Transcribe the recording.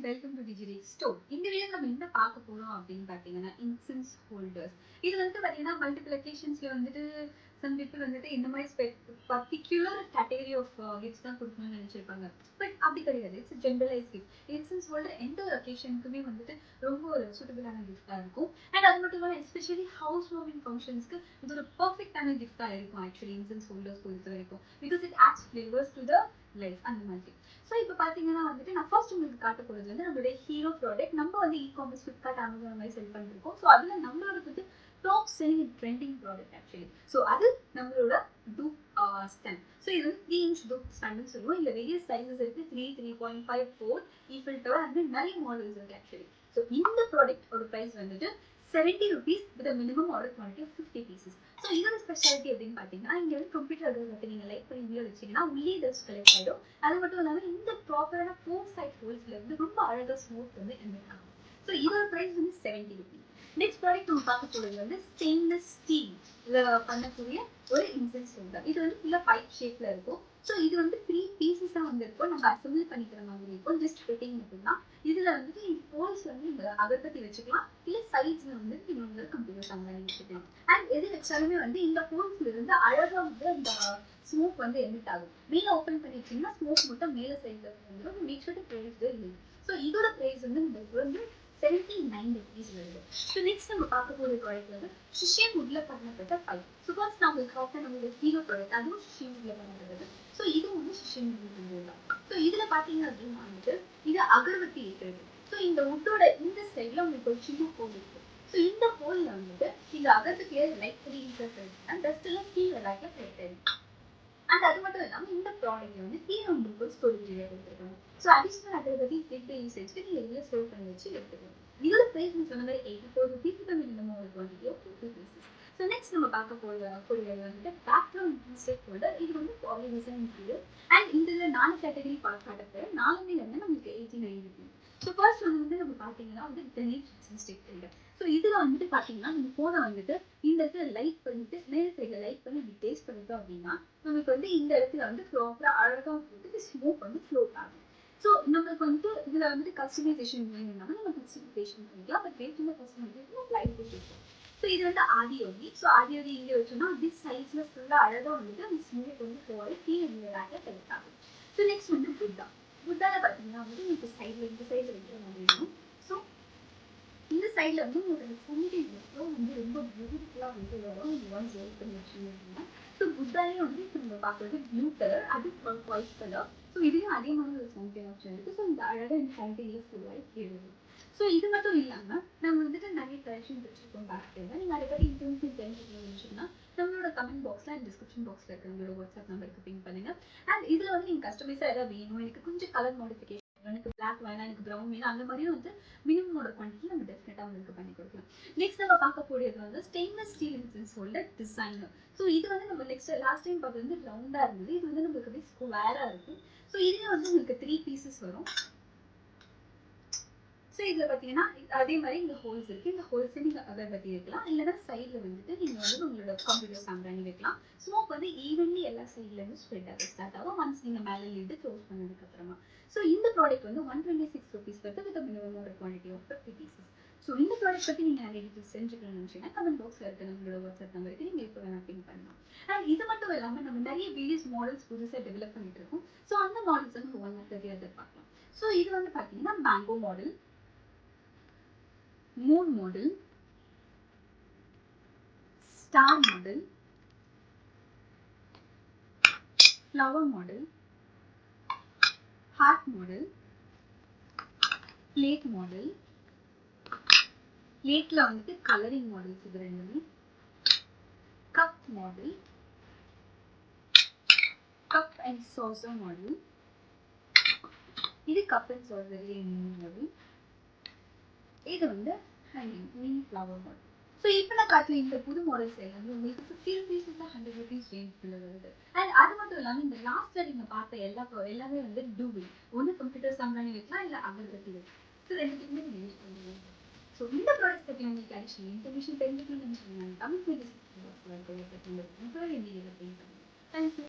Welcome to டிஜிரி store. இந்த video நம்ம என்ன பார்க்க போறோம் அப்படின்னு பார்த்தீங்கன்னா, இன்சென்ஸ் ஹோல்டர்ஸ். இது வந்து பார்த்தீங்கன்னா, மல்டிபிள் அக்கேஷன்ஸ்ல வந்துட்டு சம் பீப்பிள் வந்துட்டு இந்த மாதிரி பர்டிகுலர் கேட்டகரி ஆஃப் கிஃப்ட்ஸ் தான் கொடுக்கணும்னு நினைச்சிருப்பாங்க. பட் அப்படி கிடையாது. It's generalise gift. Incense holder எந்த ஒரு அக்கேஷனுக்குமே வந்துட்டு ரொம்ப ஒரு சூட்டபிளான கிஃப்டாக இருக்கும். அண்ட் அது மட்டும் இல்லாமல் எஸ்பெஷலி ஹவுஸ் வார்மிங் ஃபங்க்ஷன்ஸ்க்கு இது ஒரு பர்ஃபெக்டான கிஃப்டாக இருக்கும். ஆக்சுவலி இன்சென்ஸ் ஹோல்டர்ஸ் பொறுத்த வரைக்கும் because it ads flavours to the life அந்த மாதிரி. ஸோ இப்போ பார்த்தீங்கன்னா வந்துட்டு நான் ஃபர்ஸ்ட் உங்களுக்கு காட்ட போகிறது வந்து நம்மளுடைய ஹீரோ ப்ராடக்ட். நம்ம வந்து இ-காமர்ஸ் ஃப்ளிப்கார்ட் அமேசான் மாதிரி செல் பண்ணிருக்கோம். ஸோ அதில் நம்மளோட வந்து top selling trending product actually. So அது நம்மளோட டூப் ஸ்டாண்ட். ஸோ இது வந்து 3-inch டூப் ஸ்டாண்டுன்னு சொல்லுவோம். இல்லை வேரியஸ் சைஸஸ் இருக்குது. 3, 3.5, 4 ஈஃபில் டவர் அந்த நிறைய மாடல்ஸ் இருக்குது ஆக்சுவலி. ஸோ இந்த ப்ராடக்டோட ப்ரைஸ் வந்துட்டு 70 rupees with a minimum order quantity of 50 pieces. So இதோட ஸ்பெஷாலிட்டி அப்படின்னு பார்த்தீங்கன்னா, இங்கே வந்து கம்ப்யூட்டர் வந்து நீங்கள் லைக் பண்ணி வீடியோ வச்சிங்கன்னா உள்ளே டஸ்ட் கலெக்ட் ஆகிடும். அது மட்டும் இல்லாமல் இந்த ப்ராப்பரான 4 side ஹோல்ஸ்ல வந்து ரொம்ப அழகாக ஸ்மூத் வந்து எமிட் ஆகும். ஸோ இதோட ப்ரைஸ் வந்து 70 rupees. நெக்ஸ்ட் ப்ராடக்ட் நம்ம பார்க்க போகிறது வந்து ஸ்டெயின்லெஸ் ஸ்டீல் இதில் பண்ணக்கூடிய ஒரு இன்சென்ஸ் ஹோல்டர். இது வந்து ஃபுல்லாக பைப் ஷேப்பில் இருக்கும். ஸோ இது வந்து 3 பீசஸாக வந்து இருக்கும். நம்ம அசம்பிள் பண்ணிக்கிற மாதிரி இருக்கும். ஜஸ்ட் ஃபிட்டிங் மட்டும்தான். இதில் வந்துட்டு ஹோல்ஸ் வந்து இந்த அகர்பத்தி வச்சுக்கலாம். இல்லை சைட்ஸில் வந்து நீங்கள் வந்து கம்ப்யூட்டர் சாமான் வச்சுக்கலாம். அண்ட் எது வச்சாலுமே வந்து இந்த ஹோல்ஸ்ல இருந்து அழகாக வந்து அந்த ஸ்மோக் வந்து எமிட் ஆகும். மேலே ஓப்பன் பண்ணி வச்சிங்கன்னா ஸ்மோக் மட்டும் மேலே சைடில் வந்துடும். மேக் ஷூர் டு ப்ரைஸ் இல்லை. ஸோ இதோட ப்ரைஸ் வந்து உங்களுக்கு வந்து 79 rupees வருது. ஸோ நெக்ஸ்ட் நம்ம பார்க்க போகிற ப்ராடக்ட் வந்து ஷிஷியன் வுட்ல பண்ணப்பட்ட பைப். ஸோ ஃபர்ஸ்ட் நம்ம காட்ட நம்மளோட ஹீரோ ப்ராடக்ட் அதுவும் ஷிஷியன் வுட்ல பண்ணப்படுறது. ஸோ இதுவும் வந்து ஷிஷியன் வுட் தான். ஸோ இதில் பார்த்தீங்க அப்படின்னா வந்துட்டு இது அகர்பத்தி ஏற்றுறது. ஸோ இந்த வுட்டோட இந்த சைடில் உங்களுக்கு ஒரு சின்ன ஹோல் இருக்குது. ஸோ இந்த ஹோலில் வந்துட்டு இந்த அகர்பத்தியை லைட் பண்ணி இன்சர்ட் பண்ணிட்டு டஸ்ட் எல்லாம் கீழே லைட்டில் கலெக்ட் ஆகிடும். அண்ட் அது மட்டும் இல்லாமல் இந்த ப்ராடக்ட் வந்து கீழே உங்களுக்கு ஸ்டோரேஜ் கொடுத்துருக்காங்க. ஸோ அடிஷ்னல் அகர்பத்தி டெக்ட் யூசேஜ்க்கு நீங்கள் இதில் ஸ்டோர் பண்ணி வச்சு எடுத்துக்கலாம். இதோட ப்ரைஸ் சொன்ன மாதிரி 84 rupees மினிமம் ஒரு quantity of 50 pieces. So next நம்ம பார்க்க போகிறது வந்துட்டு பேக்ரவுண்ட் இன்செக்ட் ஹோல்டர். இது வந்து பாலிவிசன் மெட்டீரியல். அண்ட் இந்த 4 கேட்டகரி காட்டப்போ 4 வந்து நமக்கு 89 rupees. ஸோ ஃபர்ஸ்ட் வந்து நம்ம பார்த்தீங்கன்னா வந்து டெலிட் ஸ்டிக் ஹோல்டர். ஸோ இதில் வந்துட்டு பார்த்தீங்கன்னா நம்ம ஃபோனை வந்துட்டு இந்த இடத்துல லைட் பண்ணிட்டு மேல் சைடில் லைட் பண்ணி இப்படி டேஸ்ட் பண்ணிட்டோம் அப்படின்னா நமக்கு வந்து இந்த இடத்துல வந்து ப்ராப்பராக அழகாக வந்துட்டு ஸ்மோக் வந்து ஃப்ளோட் ஆகும். ஸோ நம்மளுக்கு வந்துட்டு இதில் வந்துட்டு கஸ்டமைசேஷன் வேணும்னாலும் நம்ம கஸ்டமைசேஷன் பண்ணிக்கலாம். பட் பேசிக்காக கஸ்டமைசேஷன் லைட் இருக்கும். ஸோ இது வந்து ஆடியோவி. ஸோ ஆடியோவி இங்கே வச்சோம்னா திஸ் சைஸில் ஃபுல்லாக அழகாக வந்துட்டு அந்த ஸ்மோக் வந்து ஃப்ளோ ஆகி கீழே ரேக்கில் கலெக்ட் ஆகும். ஸோ நெக்ஸ்ட் வந்து புத்தா. புத்தாவில் பார்த்தீங்கன்னா வந்து உங்களுக்கு சைடில் இந்த சைடில் வைக்கிற மாதிரி இருக்கும். ஸோ இந்த சைடில் வந்து உங்களுக்கு ஃபுல்லி வந்து ரொம்ப பியூட்டிஃபுல்லாக வந்து வரும். இந்த ஒன்ஸ் வெயிட் பண்ணி வச்சுங்க அப்படின்னா. ஸோ புத்தாலே வந்து இப்போ நம்ம பார்க்குறது ப்ளூ கலர் அது ஒயிட் கலர். ஸோ இதுலேயும் அதே மாதிரி ஒரு ஃபவுண்டைன் ஆப்ஷன் இருக்குது. ஸோ இந்த அழகாக இந்த ஃபவுண்டைனில் ஃபுல்லாக கீழே. ஸோ இது மட்டும் இல்லாமல் நம்ம வந்துட்டு நிறைய கலெக்ஷன்ஸ் வச்சுருக்கோம் பேக்கில். நீங்கள் அதை பற்றி இன்ஃபர்மேஷன் தெரிஞ்சுக்கணும்னு சொன்னால் நம்மளோட கமெண்ட் பாக்ஸில் அண்ட் டிஸ்கிரிப்ஷன் பாக்ஸில் இருக்க உங்களோட வாட்ஸ்அப் நம்பருக்கு பின் பண்ணுங்கள். அண்ட் இதில் வந்து நீங்கள் கஸ்டமைஸாக எதாவது வேணும், எனக்கு கொஞ்சம் கலர் மாடிஃபிகேஷன், எனக்கு பிளாக் வேணாம், எனக்கு ப்ரௌன் வேணும், அந்த மாதிரியும் வந்து மினிமமோட குவான்டிட்டி நம்ம டெஃபினட்டாக உங்களுக்கு பண்ணி கொடுக்கலாம். நெக்ஸ்ட் நம்ம பார்க்க போகிறது வந்து stainless steel incense holder designer. So இது வந்து நம்ம நெக்ஸ்ட் லாஸ்ட் டைம் பார்த்தது வந்து ரவுண்டாக இருந்தது. இது வந்து நம்மளுக்கு அப்படியே ஸ்கொயராக இருக்கும். ஸோ இதில் வந்து உங்களுக்கு 3 pieces வரும். ஸோ இதில் பார்த்தீங்கன்னா அதே மாதிரி இந்த ஹோல்ஸ் இருக்குது. இந்த ஹோல்ஸை நீங்கள் அகர்பத்தி வைக்கலாம். இல்லைன்னா சைடில் வந்துட்டு நீங்கள் வந்து உங்களோட கம்ப்யூட்டர் சாம்பிராணி வைக்கலாம். ஸ்மோக் வந்து ஈவன்லி எல்லா சைட்லேருந்து ஸ்ப்ரெட் ஆக ஸ்டார்ட் ஆகும் ஒன்ஸ் நீங்கள் மேலே லிட்டு க்ளோஸ் பண்ணதுக்கப்புறமா. ஸோ இந்த ப்ராடக்ட் வந்து 126 rupees வருது வித் மினிமம் ஒரு குவான்டிட்டி ஆஃப் 50 pieces. ஸோ இந்த ப்ராடக்ட் பற்றி நீங்கள் நிறைய டீட்டெயில்ஸ் தெரிஞ்சுக்கணும்னு நினச்சிங்கன்னா கமெண்ட் பாக்ஸில் இருக்க நம்மளோட வாட்ஸ்அப் நம்பருக்கு நீங்கள் இப்போ வேணா பின் பண்ணலாம். அண்ட் இது மட்டும் இல்லாமல் நம்ம நிறைய வேரியஸ் மாடல்ஸ் புதுசாக டெவலப் பண்ணிட்டு இருக்கோம். ஸோ அந்த மாடல்ஸ் வந்து நம்ம 130 பார்க்கலாம். ஸோ இது வந்து பார்த்தீங்கன்னா mango model, moon model, star model, flower model, heart model, plate model, பிளேட்ல வந்துட்டு கலரிங் மாடல்ஸ் இது ரெண்டுமே, cup model, cup and saucer model, இது கப் அண்ட் சாசர் மாடல், இது வந்து மினி ஃப்ளவர் மாடல். ஸோ இப்போ நான் காட்டுற இந்த புது மாடல்ஸ் எல்லாமே உங்களுக்கு 50 rupees 100 rupees ரேஞ்சுக்குள்ள வருது. அண்ட் அது மட்டும் இல்லாமல் இந்த லாஸ்ட்டில் நீங்கள் பார்த்த எல்லாமே வந்து டூபிள். ஒன்று கம்ப்யூட்டர் சாம்பிராணி வைக்கலாம், இல்லை அகர்பத்தி வைக்கலாம். ஸோ ரெண்டுத்துக்குமே நீங்கள் யூஸ் பண்ணுவீங்க. ஸோ இந்த ப்ராடக்ட் பற்றி உங்களுக்கு ஆக்சுவலி இன்ஃபர்மேஷன் தெரிஞ்சுக்கணும்னு நினச்சிங்கன்னா தமிழ் மீடியா தேங்க்யூ.